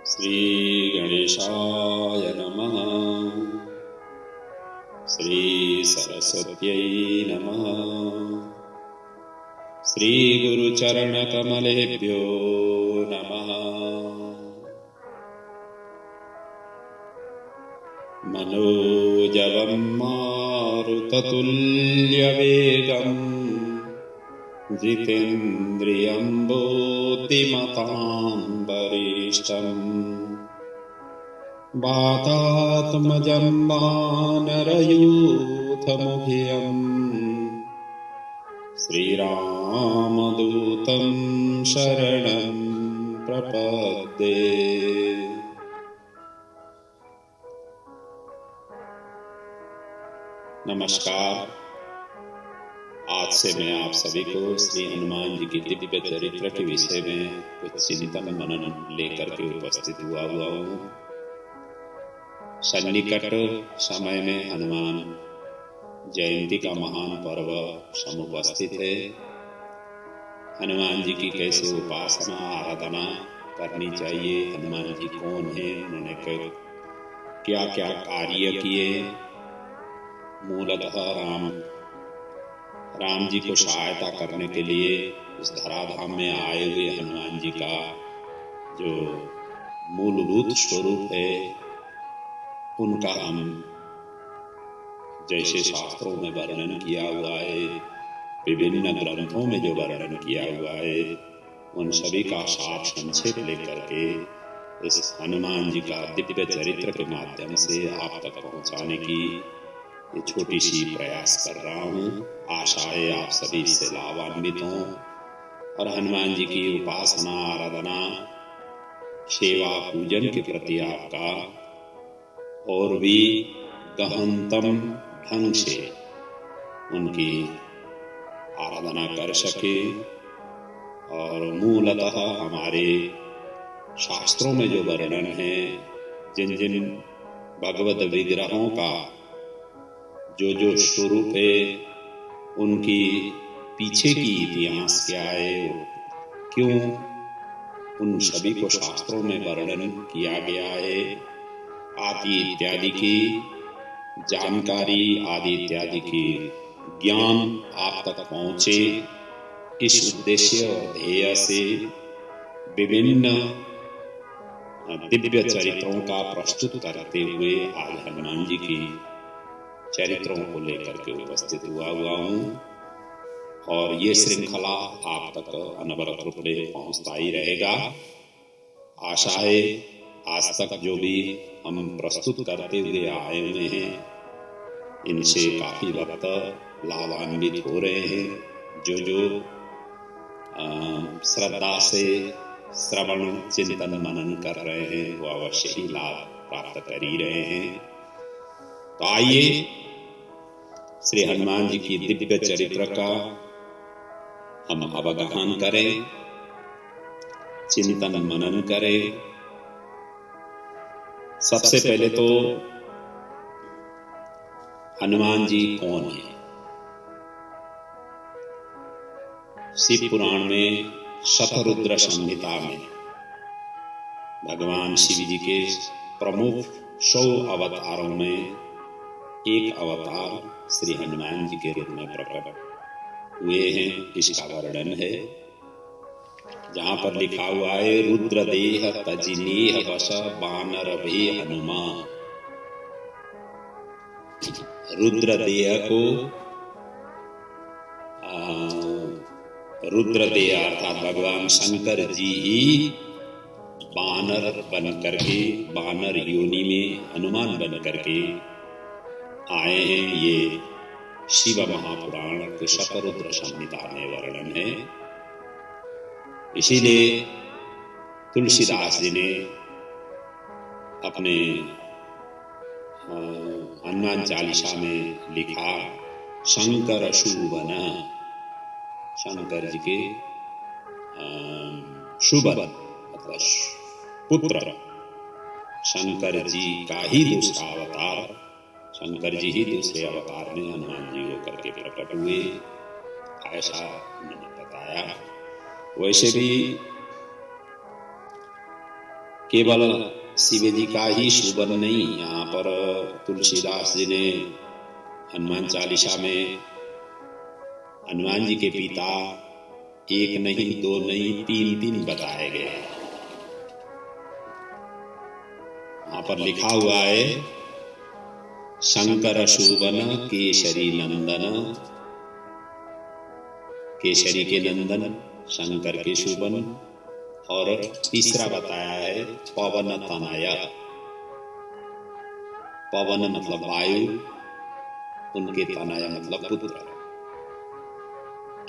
श्री गणेशाय नमः। श्री सरस्वत्यै नमः। श्री गुरुचरणकमलेभ्यो नमः। मनोजवं मारुततुल्यवेगं जितेन्द्रियं बुद्धिमतां वरिष्ठं वातात्मजं वानरयूथमुख्यं श्रीरामदूतं शरणं प्रपद्ये। नमस्कार। आज से मैं आप सभी को श्री हनुमान जी की दिव्य चरित्र के विषय में कुछ चिंतन मनन लेकर के उपस्थित हुआ हूँ। सन्निकट समय में हनुमान जयंती का महान पर्व समुपस्थित है। हनुमान जी की कैसे उपासना आराधना करनी चाहिए, हनुमान जी कौन है, उन्होंने क्या क्या कार्य किए, मूलतः राम जी को सहायता करने के लिए इस धराधाम में आए हुए हनुमान जी का जो मूलभूत स्वरूप है, उनका हम जैसे शास्त्रों में वर्णन किया हुआ है, विभिन्न ग्रंथों में जो वर्णन किया हुआ है, उन सभी का सार संक्षेप लेकर के इस हनुमान जी का दिव्य चरित्र के माध्यम से आप तक पहुंचाने की ये छोटी सी प्रयास कर रहा हूँ। आशा है आप सभी इससे लाभान्वित हों और हनुमान जी की उपासना आराधना सेवा पूजन के प्रति आपका और भी गहनतम ढंग से उनकी आराधना कर सके। और मूलतः हमारे शास्त्रों में जो वर्णन है, जिन जिन भगवत विग्रहों का जो जो स्वरूप है, उनकी पीछे की इतिहास क्या है, क्यों उन सभी को शास्त्रों में वर्णन किया गया है, आदि इत्यादि की जानकारी, आदि इत्यादि की ज्ञान आप तक पहुंचे, इस उद्देश्य और ध्येय से विभिन्न दिव्य चरित्रों का प्रस्तुत करते हुए आज हनुमान जी की चरित्रों को लेकर के उपस्थित हुआ हूँ। और ये श्रृंखला आप तक अनवरत रूप में पहुंचता ही रहेगा। आशा है आज तक जो भी हम प्रस्तुत करते हुए आए हुए हैं, इनसे काफी भक्त लाभान्वित हो रहे हैं। जो श्रद्धा से श्रवण चिंतन मनन कर रहे हैं, वो अवश्य ही लाभ प्राप्त कर ही रहे हैं। तो आइए श्री हनुमान जी की दिव्य चरित्र का हम अवगाहन करें, चिंतन मनन करें। सबसे पहले तो हनुमान जी कौन है? शिव पुराण में शतरुद्र संहिता में भगवान शिव जी के प्रमुख 100 अवतारों में एक अवतार श्री हनुमान जी के रूप में प्रकट हुए हैं, इसका वर्णन है। जहां पर लिखा हुआ है, रुद्रदेह तजिनेह वश बानर भे हनुमान। रुद्रदेह को रुद्रदेह अर्थात भगवान शंकर जी ही बानर बन करके, बानर योनि में हनुमान बन करके आए हैं। ये शिव महापुराण के शतरुद्र संहिता में वर्णन है। इसीलिए तुलसीदास जी ने अपने हनुमान चालीसा में लिखा, शंकर शुभन, शंकर जी के शुभन मतलब पुत्र शंकर जी का ही दूसरा अवतार, शंकर जी ही दूसरे अवतार में हनुमान जी होकर के प्रकट हुए, ऐसा उन्होंने बताया। वैसे भी केवल शिव जी का ही शुभन नहीं, यहाँ पर तुलसीदास जी ने हनुमान चालीसा में हनुमान जी के पिता एक नहीं, दो नहीं, तीन तीन बताए गए। वहां पर लिखा हुआ है शंकर शोभन केसरी नंदन, केसरी के नंदन, शंकर के शोभन, और तीसरा बताया है पवन तनया। पवन मतलब वायु, उनके तनया मतलब पुत्र।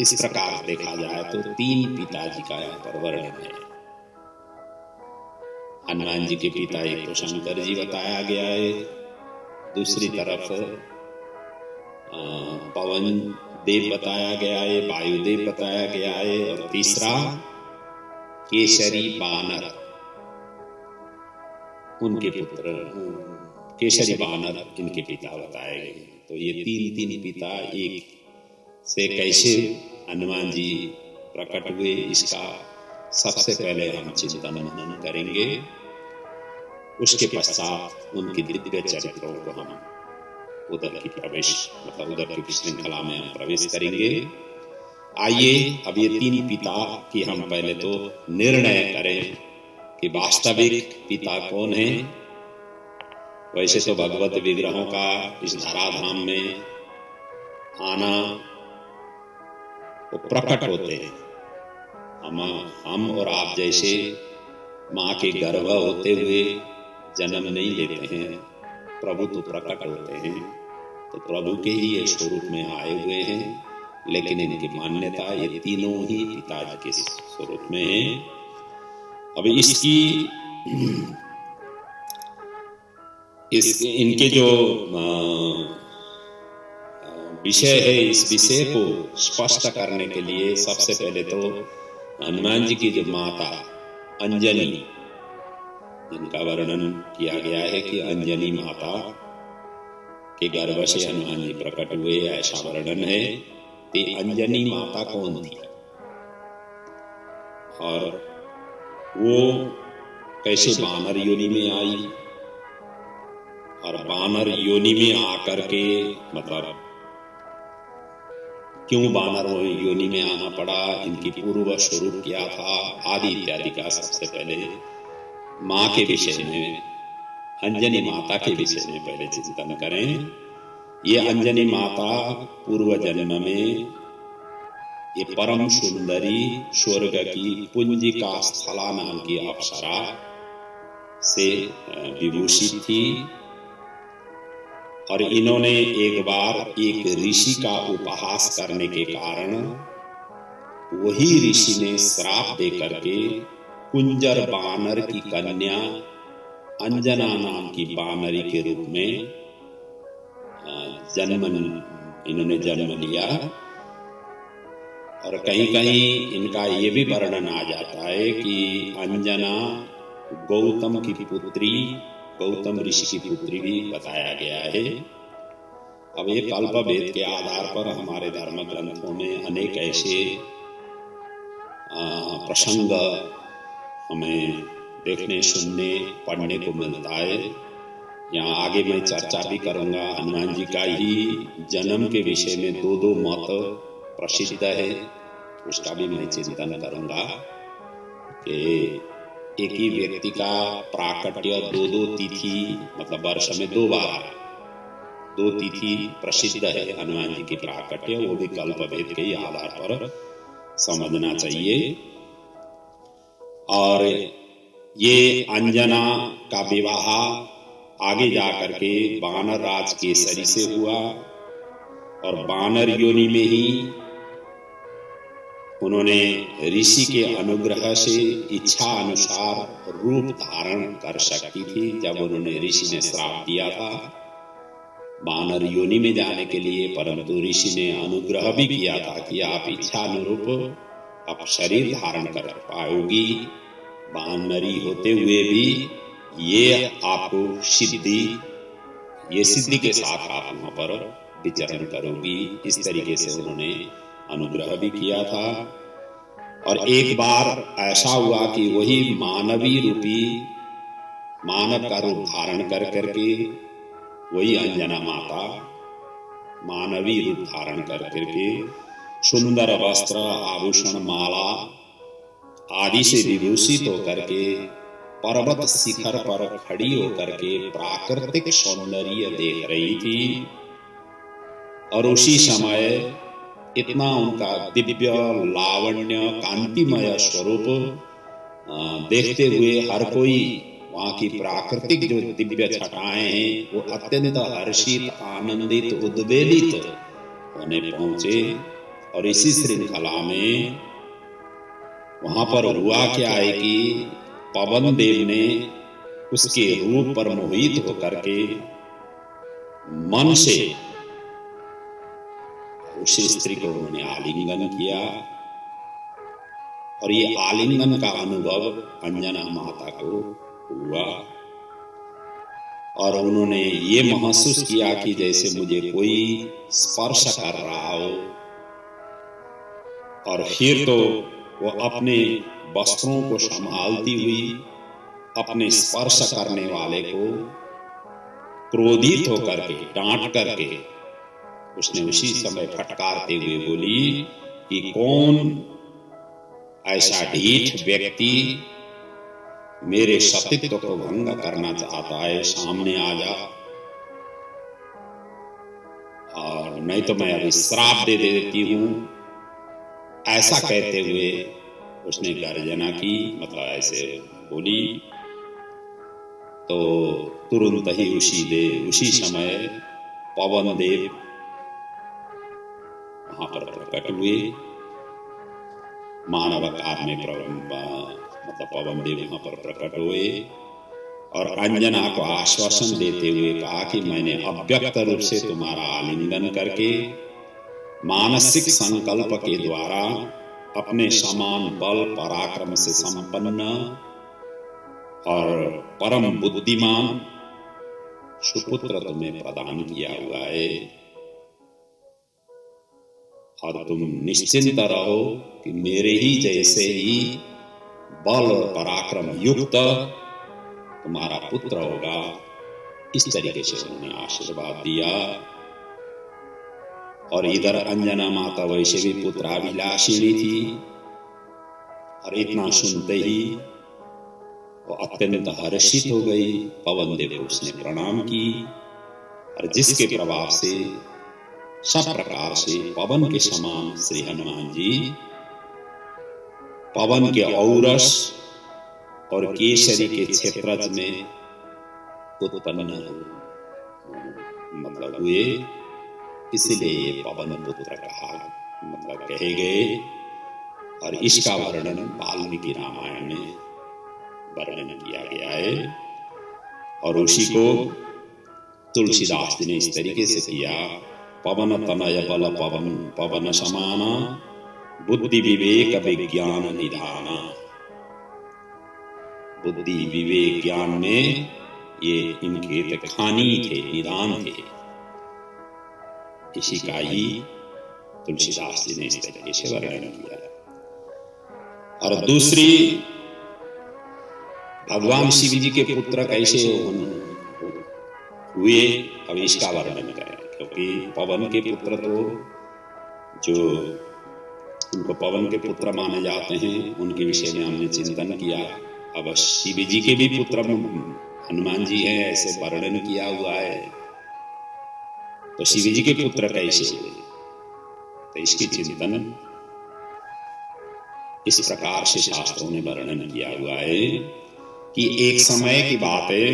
इस प्रकार देखा जाए तो तीन पिताजी का यहाँ पर वर्णन है। हनुमान जी के पिता एक तो शंकर जी बताया गया है, दूसरी तरफ पवन देव बताया गया है, वायुदेव बताया गया है, और तीसरा केसरी बानर, उनके पुत्र केसरी बानर इनके पिता बताए गए। तो ये तीन तीन पिता एक से कैसे हनुमान जी प्रकट हुए, इसका सबसे पहले हम चिंतन मनन करेंगे। उसके पश्चात उनकी दिव्य चरित्रों को हम उधर की प्रवेश मतलब उधर की श्रृंखला में हम प्रवेश करेंगे। आइए अब ये तीन पिता की हम पहले तो निर्णय करें कि वास्तविक पिता कौन है। वैसे तो भगवत विग्रहों का इस धराधाम में आना वो प्रकट होते हैं। हम और आप जैसे माँ के गर्भ होते हुए जन्म नहीं लेते हैं, प्रभु तो प्रकट होते हैं, तो प्रभु के ही ये स्वरूप में आए हुए हैं। लेकिन इनकी मान्यता ये तीनों ही पिताजी के स्वरूप में है। अब इनके जो विषय है, इस विषय को स्पष्ट करने के लिए सबसे पहले तो हनुमान जी की जो माता अंजनी, जिनका वर्णन किया गया है कि अंजनी माता के गर्भ से हनुमान जी प्रकट हुए, ऐसा वर्णन है। तो अंजनी माता कौन थी और वो कैसे बानर योनि में आई, और बानर योनि में आकर के मतलब क्यों बानर योनि में आना पड़ा, इनकी पूर्व स्वरूप क्या था, आदि इत्यादि का सबसे पहले माँ के विषय में, अंजनी माता के विषय में पहले चिंतन करें। ये अंजनी माता पूर्व जन्म में ये परम सुंदरी स्वर्ग की पुंजिका स्थला नाम की अप्सरा से विभूषित थी, और इन्होंने एक बार एक ऋषि का उपहास करने के कारण वही ऋषि ने श्राप दे करके कुंजर बानर की कन्या अंजना नाम की बानरी के रूप में इन्होंने जन्म लिया। और कहीं कहीं इनका ये भी वर्णन आ जाता है कि अंजना गौतम की पुत्री, गौतम ऋषि की पुत्री भी बताया गया है। अब ये कल्प वेद के आधार पर हमारे धर्म ग्रंथों में अनेक ऐसे प्रसंग हमें देखने, सुनने, पढ़ने को मिलता है। यहाँ आगे मैं चर्चा भी करूंगा। हनुमान जी का ही जन्म के विषय में दो मत प्रसिद्ध है, उसका भी मैं चिंतन करूंगा कि एक ही व्यक्ति का प्राकट्य दो तिथि मतलब वर्ष में 2 बार 2 तिथि प्रसिद्ध है हनुमान जी की प्राकट्य, वो भी कल्प वेद के ही आधार पर समझना चाहिए। और ये अंजना का विवाह आगे जाकर के बानर राज केसरी से हुआ, और बानर योनि में ही उन्होंने ऋषि के अनुग्रह से इच्छा अनुसार रूप धारण कर सकती थी। जब उन्होंने ऋषि ने श्राप दिया था बानर योनि में जाने के लिए, परंतु ऋषि ने अनुग्रह भी किया था कि आप इच्छा अनुरूप आप शरीर धारण कर पाओगी, बानरी होते हुए भी ये आपको सिद्धि के साथ आप वहां पर विचरण करोगी। इस तरीके से उन्होंने अनुग्रह भी किया था। और एक बार ऐसा हुआ कि वही मानवी रूपी मानव का रूप धारण कर करके वही अंजना माता मानवी रूप धारण कर करके सुंदर वस्त्र आभूषण माला आदि से विभूषित होकर के पर्वत शिखर पर खड़ी होकर के प्राकृतिक सौंदर्य देख रही थी। और उसी समय इतना उनका दिव्य लावण्य कांतिमय स्वरूप देखते हुए हर कोई वहां की प्राकृतिक जो दिव्य छटाएं हैं वो अत्यंत हर्षित आनंदित उद्वेलित होने पहुंचे। और इसी श्रृंखला में वहां पर हुआ क्या है कि पवन देव ने उसके रूप पर मोहित होकर के मन से उस स्त्री को उन्होंने आलिंगन किया। और ये आलिंगन का अनुभव अंजना माता को हुआ और उन्होंने ये महसूस किया कि जैसे मुझे कोई स्पर्श कर रहा हो। और फिर तो वो अपने वस्त्रों को संभालती हुई अपने स्पर्श करने वाले को क्रोधित होकर के डांट करके उसने उसी समय फटकारते हुए बोली कि कौन ऐसा ढीठ व्यक्ति मेरे सतीत्व को भंग करना चाहता है, सामने आ जा और नहीं तो मैं अभी श्राप दे देती हूं। ऐसा कहते हुए उसने गर्जना की, मतलब ऐसे बोली। तो तुरंत ही उसी समय पवन देव वहां पर प्रकट हुए, मानव आकार में मतलब पवन देव वहां पर प्रकट हुए और अंजना को आश्वासन देते हुए कहा कि मैंने अव्यक्त रूप से तुम्हारा आलिंगन करके मानसिक संकल्प के द्वारा अपने समान बल पराक्रम से संपन्न और परम बुद्धिमान सुपुत्र तुम्हें प्रदान किया हुआ है। और तुम निश्चिंत रहो कि मेरे ही जैसे ही बल और पराक्रम युक्त तुम्हारा पुत्र होगा। इस तरीके से उन्होंने आशीर्वाद दिया। और इधर अंजना माता वैसे भी पुत्राभिलाषिणी थी और इतना सुनते ही वो अत्यंत हर्षित हो गई। पवन देव को उसने प्रणाम की और जिसके प्रभाव से सब प्रकार से पवन के समान श्री हनुमान जी पवन के औरस और केसरी के क्षेत्रज में उत्पन्न मतलब हुए, इसलिए ये पवन पुत्र कहा मतलब कहे गए। और इसका वर्णन वाल्मीकि रामायण में वर्णन किया गया है। और उसी को तुलसीदास जी ने इस तरीके से किया, पवन तनय बल पवन पवन समाना बुद्धि विवेक विज्ञान निधाना। बुद्धि विवेक ज्ञान में ये इनके खानी थे, निदान थे। इसी का ही तुलसीदास जी ने इस तरीके से वर्णन किया। और दूसरी, भगवान शिव जी के पुत्र कैसे हुए, अब इसका वर्णन करें। क्योंकि पवन के पुत्र तो जो उनको पवन के पुत्र माने जाते हैं उनके विषय में हमने चिंतन किया। अब शिव जी के भी पुत्र हनुमान जी हैं, ऐसे वर्णन किया हुआ है। तो शिव जी के पुत्र कैसे हुए, तो इसकी चिंतन इस प्रकार से शास्त्रों ने वर्णन किया हुआ है कि एक समय की बात है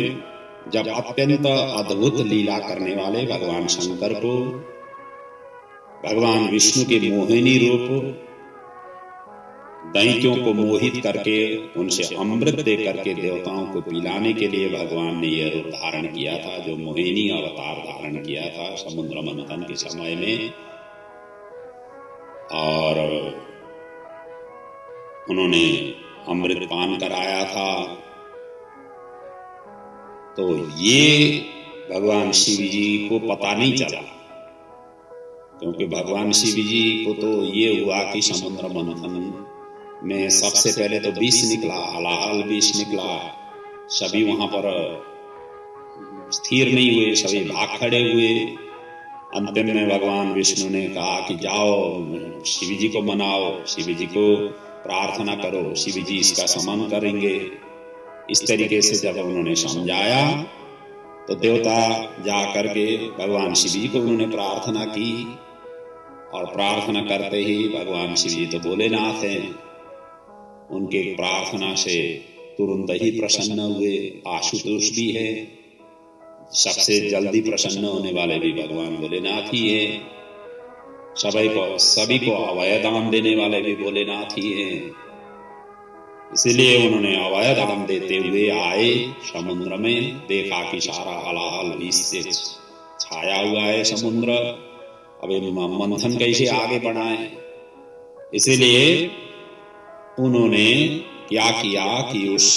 जब अत्यंत अद्भुत लीला करने वाले भगवान शंकर को भगवान विष्णु के मोहिनी रूप दैत्यों को मोहित करके उनसे अमृत दे करके देवताओं को पिलाने के लिए भगवान ने यह रूप धारण किया था, जो मोहिनी अवतार धारण किया था समुद्र मंथन के समय में। और उन्होंने अमृत पान कराया था। तो ये भगवान शिव जी को पता नहीं चला, क्योंकि भगवान शिव जी को तो ये हुआ कि समुद्र मंथन में सबसे पहले तो विष निकला, हलाहल विष निकला सभी वहां पर स्थिर नहीं हुए, सभी भाग खड़े हुए। अंतिम में भगवान विष्णु ने कहा कि जाओ शिव जी को मनाओ, शिव जी को प्रार्थना करो, शिव जी इसका शमन करेंगे। इस तरीके से जब उन्होंने समझाया तो देवता जा करके भगवान शिव जी को उन्होंने प्रार्थना की, और प्रार्थना करते ही भगवान शिव जी तो भोलेनाथ हैं, उनके प्रार्थना से तुरंत ही प्रसन्न हुए। आशुतोष भी है, सबसे जल्दी प्रसन्न होने वाले भी भगवान भोलेनाथ ही हैं। सभी को अभय दान देने वाले भी भोलेनाथ ही हैं। इसलिए उन्होंने अभय दान देते हुए आए समुद्र में, देखा कि सारा हलाहल विष से छाया हुआ है समुद्र, अब मंथन कैसे आगे बढ़ाएं। इसलिए उन्होंने क्या किया कि उस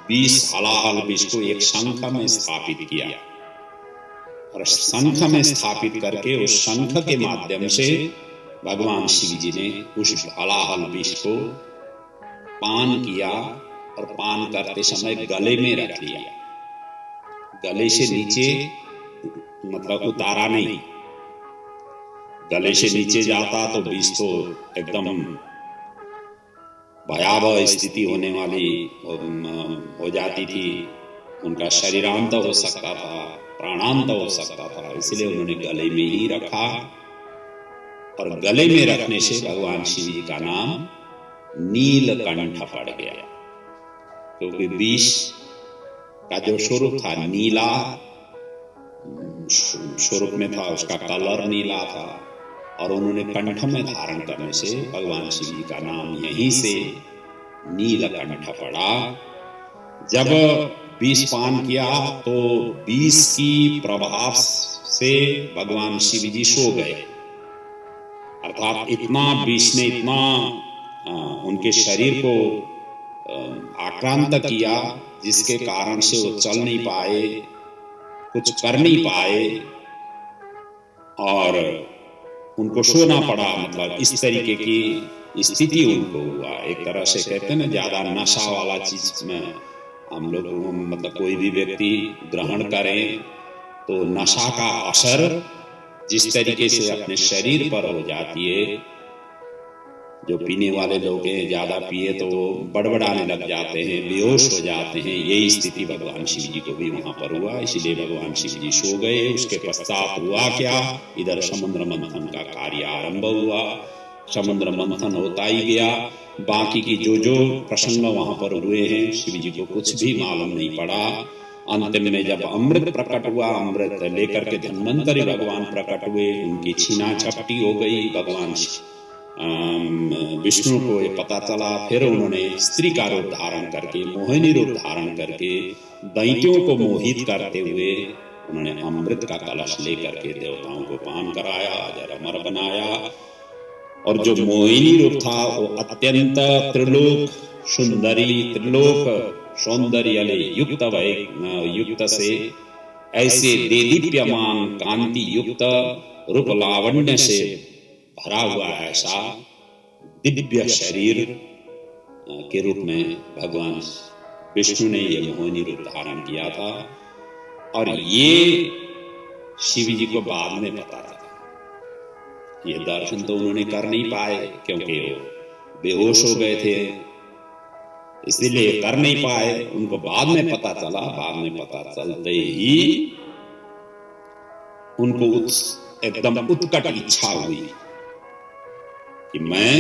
20 हलाहल विष को एक शंख में स्थापित किया, और शंख में स्थापित करके उस शंख के माध्यम से भगवान शिव जी ने उस हलाहल विष को पान किया, और पान करते समय गले में रख लिया। गले से नीचे मतलब उतारा नहीं, गले से नीचे जाता तो विष तो एकदम भयावह स्थिति होने वाली हो जाती थी, उनका शरीरांत हो सकता था, प्राणांत हो सकता था। इसलिए उन्होंने गले में ही रखा, और गले में रखने से भगवान शिव जी का नाम नीलकंठ पड़ गया, क्योंकि विष का जो स्वरूप था नीला स्वरूप में था, उसका कलर नीला था, और उन्होंने कंठ में धारण करने से भगवान शिव जी का नाम यहीं से नीलकंठ पड़ा। जब विष पान किया तो विष की प्रभाव से भगवान शिव जी सो गए, अर्थात इतना विष ने इतना उनके शरीर को आक्रांत किया, जिसके कारण से वो चल नहीं पाए, कुछ कर नहीं पाए, और उनको सोना पड़ा। मतलब इस तरीके की स्थिति उनको हुआ। एक तरह से कहते हैं ना, ज्यादा नशा वाला चीज में हम लोग मतलब कोई भी व्यक्ति ग्रहण करें तो नशा का असर जिस तरीके से अपने शरीर पर हो जाती है, जो पीने वाले लोग हैं ज्यादा पिए तो बड़बड़ाने लग जाते हैं, बेहोश हो जाते हैं, यही स्थिति भगवान शिव जी को भी वहां पर हुआ। इसलिए भगवान शिव जी सो गए। उसके पश्चात हुआ क्या, इधर समुद्र मंथन का कार्य आरंभ हुआ। समुद्र मंथन होता ही गया। बाकी की जो प्रसंग वहां पर हुए हैं शिव जी को कुछ भी मालूम नहीं पड़ा। अंतिम में जब अमृत प्रकट हुआ, अमृत लेकर के धन्वंतरी भगवान प्रकट हुए, उनकी छीना झपटी हो गई। भगवान विष्णु को ये पता चला, फिर उन्होंने स्त्री का रूप धारण करके, मोहिनी रूप धारण करके दैत्यों को मोहित करते हुए उन्होंने अमृत का कलश लेकर के देवताओं को पान कराया, अजर अमर बनाया। और जो मोहिनी रूप था वो अत्यंत त्रिलोक सुंदरी, त्रिलोक सौंदर्य युक्त से ऐसे देदीप्यमान कांति युक्त रूप लावण्य से भरा हुआ ऐसा दिव्य शरीर के रूप में भगवान विष्णु ने ये मोहिनी रूप धारण किया था। और ये शिव जी को बाद में पता चला। ये दर्शन तो उन्होंने कर नहीं पाए क्योंकि वो बेहोश हो गए थे, इसलिए कर नहीं पाए। उनको बाद में पता चला। बाद में पता चलते ही उनको एकदम उत्कट इच्छा हुई कि मैं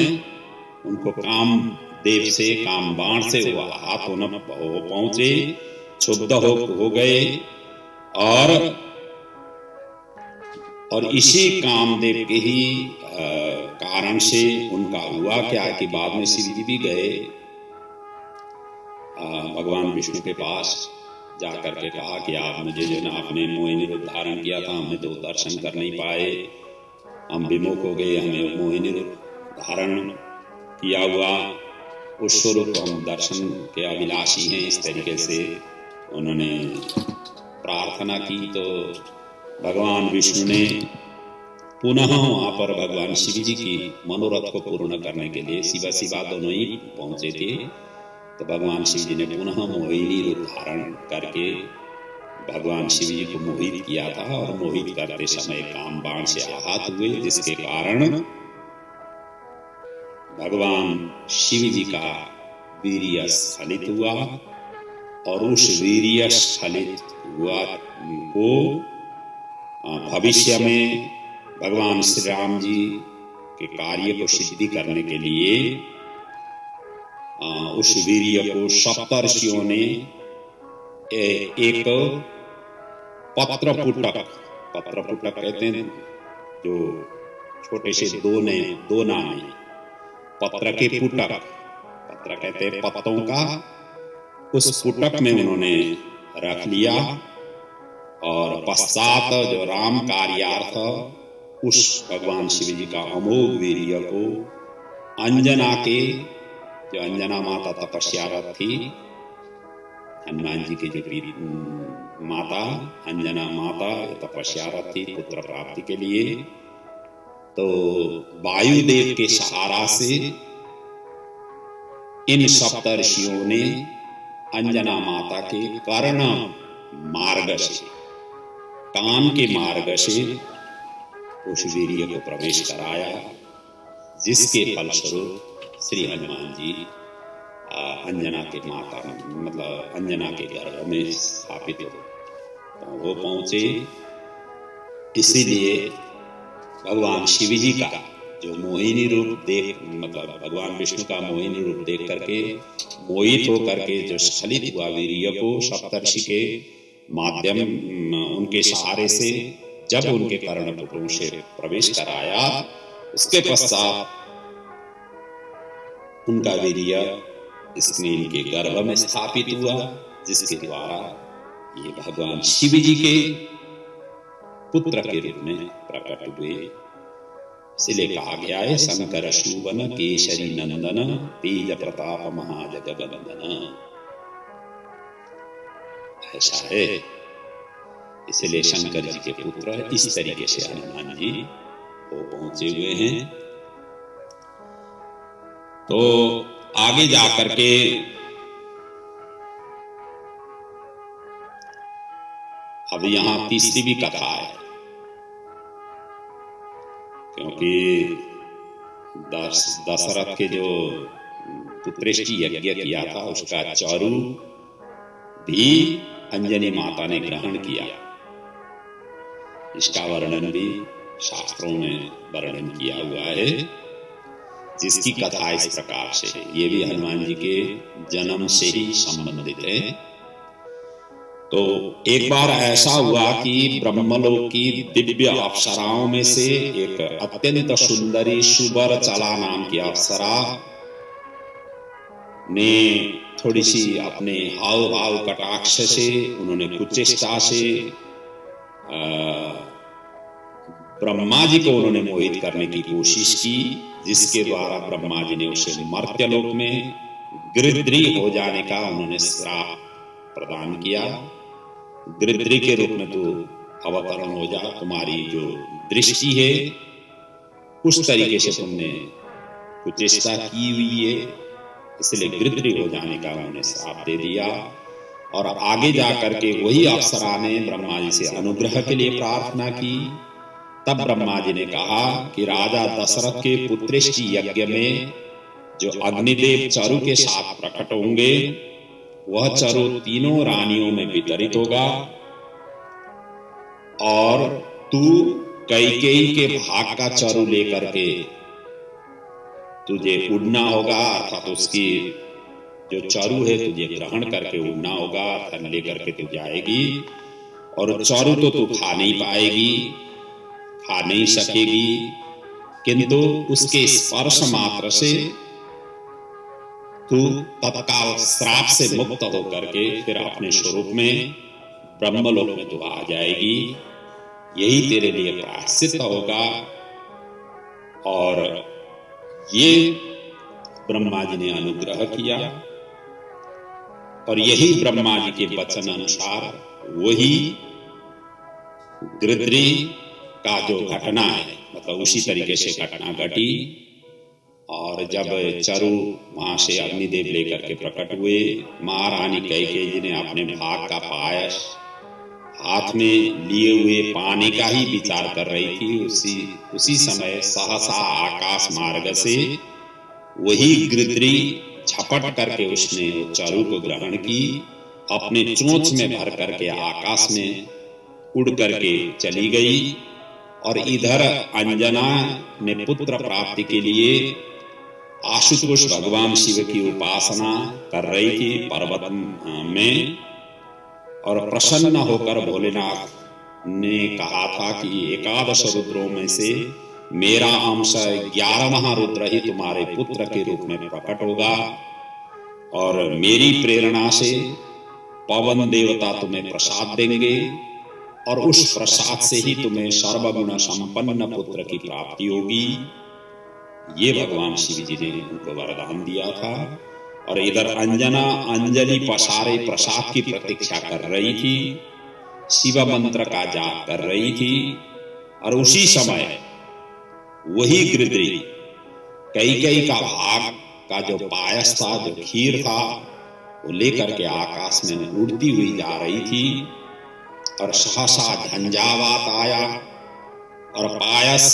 उनको काम देव से, काम बाण से वो हाथ होना पहुंचे, क्षुब्ध हो गए। और इसी कामदेव के ही कारण से उनका हुआ क्या कि बाद में शिव जी भी गए भगवान विष्णु के पास, जाकर के कहा कि आप मुझे जो ना आपने मोहिनी रूप धारण किया था, हमें तो दर्शन कर नहीं पाए, हम विमुख हो गए, हमें मोहिनी रूप धारण किया हुआ उस स्वरूप हम दर्शन के अभिलाषी हैं। इस तरीके से उन्होंने प्रार्थना की तो भगवान विष्णु ने पुनः वहां पर भगवान शिव जी की मनोरथ को पूर्ण करने के लिए, शिवा दोनों ही पहुंचे थे, तो भगवान शिव जी ने पुनः मोहिनी रूप धारण करके भगवान शिव जी को मोहित किया था, और मोहित करते समय काम बाण से आहत हुए, जिसके कारण भगवान शिव जी का वीर्य स्खलित हुआ, और उस वीर्य स्खलित हुआ को भविष्य में भगवान श्री राम जी के कार्य को सिद्धि करने के लिए उस वीर्य को सप्तर्षियों ने एक पत्रपुटक कहते हैं, जो छोटे से दो नाम पत्र के पुटक, पत्र कहते हैं पत्तों का, उस पुटक में उन्होंने रख लिया, और पश्चात जो राम कार्यार्थ उस भगवान शिव जी का अमोघ वीर्य को अंजना के, जो अंजना माता तपस्यारत थी, हनुमान जी की जो माता अंजना माता तपस्यारत थी पुत्र प्राप्ति के लिए, तो वायुदेव के सहारा से इन सप्तर्षियों ने अंजना माता के कर्ण मार्ग से, कान के मार्ग से उस वीर्य को प्रवेश कराया, जिसके फलस्वरूप श्री हनुमान जी अंजना के माता मतलब अंजना के गर्भ में स्थापित हो पहुंचे। इसीलिए भगवान शिव जी का जो मोहिनी रूप देख, मतलब भगवान विष्णु का मोहिनी रूप देख करके मोहित हो करके जो स्खलित हुआ वीर्य को सप्तर्षि के माध्यम उनके सहारे से जब उनके कर्णपुटों से प्रवेश कराया, उसके पश्चात उनका वीर्य इसमें इनके गर्भ में स्थापित हुआ, जिसके द्वारा ये भगवान शिव जी के पुत्र के रूप में प्रकट हुए। इसलिए कहा गया है शंकर शूवन केशरी नंदन तेज प्रताप महाजगवंदन, ऐसा है। इसलिए शंकर जी के पुत्र इस तरीके से हनुमान जी वो पहुंचे हुए हैं। तो आगे जाकर के अब यहां तीसरी भी कथा है, क्योंकि दशरथ के जो पुत्रेष्टि यज्ञ किया था उसका चारू भी अंजनी माता ने ग्रहण किया। इसका वर्णन भी शास्त्रों में वर्णन किया हुआ है, जिसकी कथा इस प्रकार से, ये भी हनुमान जी के जन्म से ही संबंधित है। तो एक बार ऐसा हुआ कि ब्रह्मलोक की दिव्य अप्सराओं में से एक अत्यंत सुंदरी सुबर चला नाम की अप्सरा ने थोड़ी सी अपने हाव भाव कटाक्ष से, उन्होंने कुचेष्टा से ब्रह्मा जी को उन्होंने मोहित करने की कोशिश की, जिसके द्वारा ब्रह्मा जी ने उसे मर्त्यलोक में गिरिद्री हो जाने का उन्होंने श्राप प्रदान किया। गिरिद्री के रूप में तो अवतरण हो जा, तुम्हारी जो दृष्टि है उस तरीके से तुमने कुचेष्टा की हुई है, इसलिए गिरिद्री हो जाने का उन्होंने श्राप दे दिया। और आगे जाकर के वही अप्सरा ने ब्रह्मा जी से अनुग्रह के लिए प्रार्थना की। तब ब्रह्मा जी ने कहा कि राजा दशरथ के पुत्रेष्टि यज्ञ में जो अग्निदेव चारु के साथ प्रकट होंगे, वह चारु तीनों रानियों में वितरित होगा, और तू कैकेयी के भाग का चारु लेकर के तुझे उड़ना होगा, अर्थात उसकी जो चारु है तुझे ग्रहण करके उड़ना होगा, अर्थात लेकर के तू जाएगी। और चारु तो तू खा नहीं पाएगी, खा नहीं सकेगी, किंतु उसके स्पर्श मात्र से तू तत्काल श्राप से मुक्त होकर के फिर अपने स्वरूप में ब्रह्मलोक में तू आ जाएगी। यही तेरे लिए प्रायश्चित होगा। और ये ब्रह्मा जी ने अनुग्रह किया, और यही ब्रह्मा जी के वचन अनुसार वही गिरिद्री का जो घटना है, मतलब उसी तरीके से घटना घटी। और जब चरु वहां से अग्निदेव लेकर के प्रकट हुए, महारानी कैकेयी जी ने अपने भाग का पायस हाथ में लिए हुए पाने का ही विचार कर रही थी। उसी समय सहसा आकाश मार्ग से वही गिरद्री झपट करके उसने चरु को ग्रहण की, अपने चोंच में भर करके आकाश में उड़ करके चली गई। और इधर अंजना ने पुत्र प्राप्ति के लिए आशुतोष भगवान शिव की उपासना कर रही थी पर्वत में, और प्रसन्न होकर भोलेनाथ ने कहा था कि 11 रुद्रों में से मेरा अंश 11वां रुद्र ही तुम्हारे पुत्र के रूप में प्रकट होगा, और मेरी प्रेरणा से पवन देवता तुम्हें प्रसाद देंगे, और उस प्रसाद से ही तुम्हें सर्वगुण संपन्न पुत्र की प्राप्ति होगी। ये भगवान शिव जी ने उनको वरदान दिया था। और इधर अंजना अंजलि पसारे प्रसाद की प्रतीक्षा कर रही थी, शिव मंत्र का जाप कर रही थी। और उसी समय वही गिरद्री कैकेयी का भाग का जो पायस था, जो खीर था, वो लेकर के आकाश में उड़ती हुई जा रही थी। और सहसा झंझावात आया और पायस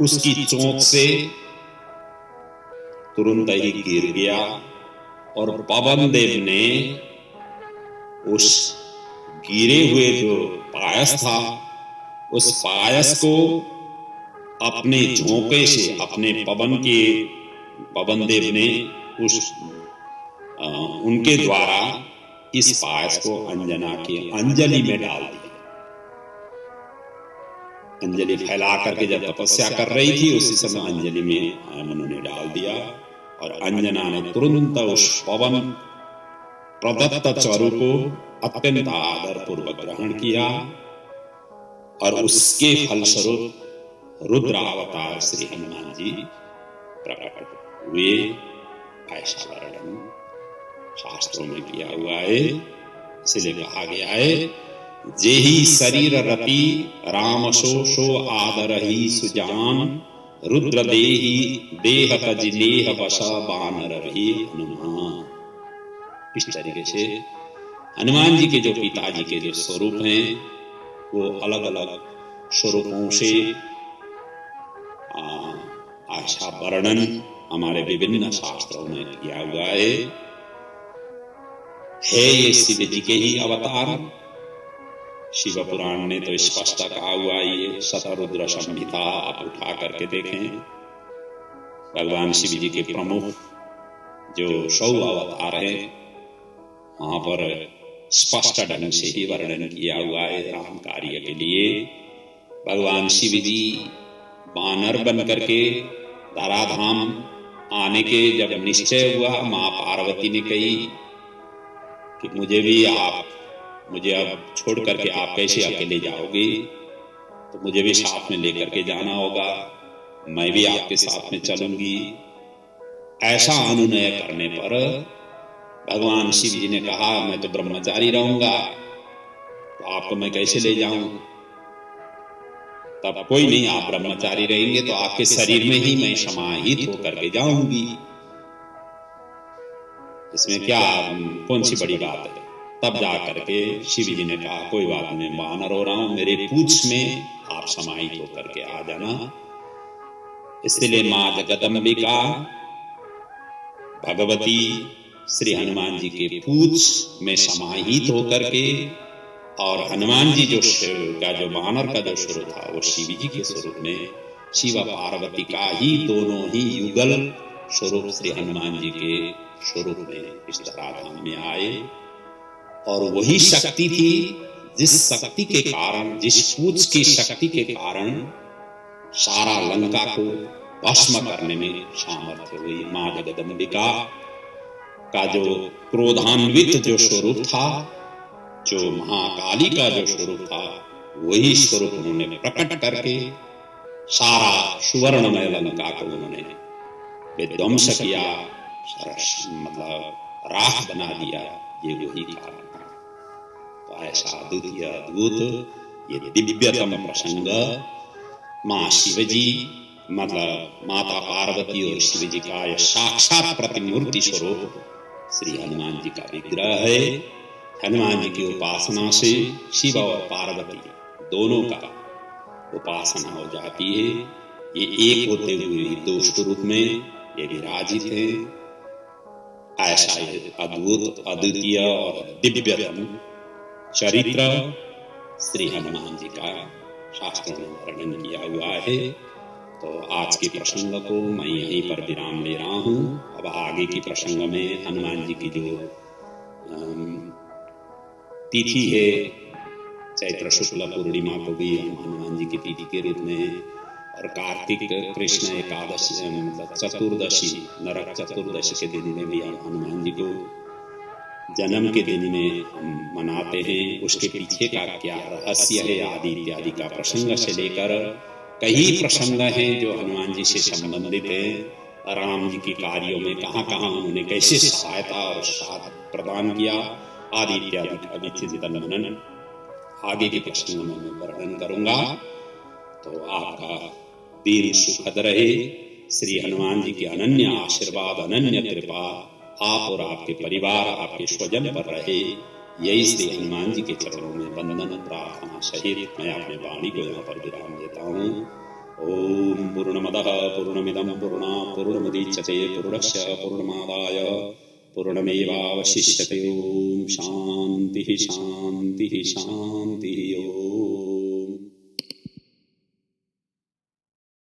उसकी चोंच से तुरंत ही गिर गया, और पवन देव ने उस गिरे हुए जो पायस था, उस पायस को अपने झोंके से, अपने पवन देव ने उनके द्वारा इस पायस को अंजना के अंजलि में डाल दिया। अंजलि फैला करके जब तपस्या कर रही थी, उसी समय अंजलि में उन्होंने डाल दिया, और अंजना ने तुरंत उस पवन प्रदत्त चरु को अत्यंत आदर पूर्वक ग्रहण किया, और उसके फलस्वरूप रुद्र अवतार श्री हनुमान जी प्रकट हुए। ऐसा वर्णन शास्त्रों में किया हुआ है। इसलिए कहा गया है, जेहि शरीर रति राम सो आदर ही सुजान, रुद्र देहि देह तज लेह बसा बानर भी हनुमान। इस तरीके से हनुमान जी के जो पिताजी के जो स्वरूप हैं, वो अलग अलग स्वरूपों से ऐसा वर्णन हमारे विभिन्न शास्त्रों में किया हुआ है। ये शिव जी के ही अवतार। शिव पुराण ने तो स्पष्ट कहा हुआ, ये शतरुद्र संहिता आप उठा करके देखें, भगवान शिव जी के प्रमुख जो 100 अवतार हैं, वहां पर स्पष्ट ढंग से ही वर्णन किया हुआ है। राम कार्य के लिए भगवान शिव जी वानर बन करके धराधाम आने के जब निश्चय हुआ, मां पार्वती ने कही कि मुझे अब छोड़ करके आप कैसे अकेले जाओगे, तो मुझे भी साथ में लेकर के जाना होगा, मैं भी आपके साथ में चलूंगी। ऐसा अनुनय करने पर भगवान शिव जी ने कहा, मैं तो ब्रह्मचारी रहूंगा, तो आपको मैं कैसे ले जाऊं। तब कोई नहीं, आप ब्रह्मचारी रहेंगे तो आपके शरीर में ही मैं समाहित होकर के जाऊंगी, इसमें क्या कौन सी बड़ी बात है। तब जा करके शिव जी ने कहा, कोई बात नहीं, मैं वानर हो रहा हूं, मेरे पूंछ में आप समाहित होकर के आ जाना। इसलिए मां जगदम्बिका भगवती श्री हनुमान जी के पूंछ में समाहित होकर के, और हनुमान जी जो वानर का जो स्वरूप था, वो शिव जी के स्वरूप में, शिव पार्वती का ही दोनों ही युगल स्वरूप श्री हनुमान जी के स्वरूप में इस धराधाम में आए। और वही शक्ति थी जिस शक्ति के कारण, जिस पूछ की शक्ति के कारण सारा लंका को भस्म करने में सामर्थ्य हुई। मां जगदम्बिका का जो क्रोधान्वित जो स्वरूप था, जो महाकाली का जो स्वरूप था, वही स्वरूप उन्होंने प्रकट करके सारा सुवर्णमय लंका को उन्होंने विध्वंस किया, मतलब राख बना दिया। ये वही कारण था। तो ऐसा अद्वितीय अद्भुत ये दिव्यतम प्रसंग मां शिवजी मतलब माता पार्वती और शिव जी का यह साक्षात प्रतिमूर्ति स्वरूप श्री हनुमान जी का विग्रह है। हनुमान जी की उपासना से शिव और पार्वती दोनों का उपासना हो जाती है। ये एक होते हुए दो स्वरूप में ये विराजित है। ऐसा ये अद्भुत, अद्वितीय और दिव्यतम चरित्र श्री हनुमान जी का शास्त्रों में वर्णन किया हुआ है। तो आज के प्रसंग को मैं यहीं पर विराम ले रहा हूँ। अब आगे के प्रसंग में हनुमान जी की जो तिथि है, चैत्र शुक्ल पूर्णिमा को भी हम हनुमान जी की तिथि के रूप में, और कार्तिक कृष्ण एकादशी मतलब चतुर्दशी, नरक चतुर्दशी के दिन में भी हम हनुमान जी को जन्म के दिन में हम मनाते हैं। उसके पीछे का क्या रहस्य है आदि इत्यादि का प्रसंग से लेकर कई प्रसंग हैं जो हनुमान जी से संबंधित है। राम जी के कार्यों में कहाँ कहाँ उन्होंने कैसे सहायता और साथ प्रदान किया आदि इत्यादि का भी चिंतन मनन आगे के प्रसंग में मैं वर्णन करूंगा। तो आपका दिन सुखद रहे। श्री हनुमान जी के अनन्य आशीर्वाद, अनन्य कृपा आप और आपके परिवार, आपके स्वजन पर रहे। यही श्री हनुमान जी के चरणों में वंदन प्रार्थना सहित मैं अपने वाणी को यहाँ पर विराम देता हूँ। ओम पूर्णमदः पूर्णमिदं पूर्णात् पूर्णमुदच्यते पूर्णस्य पूर्णमादाय पूर्णमेवावशिष्यते। ओम शांति शांति शांति। ओम।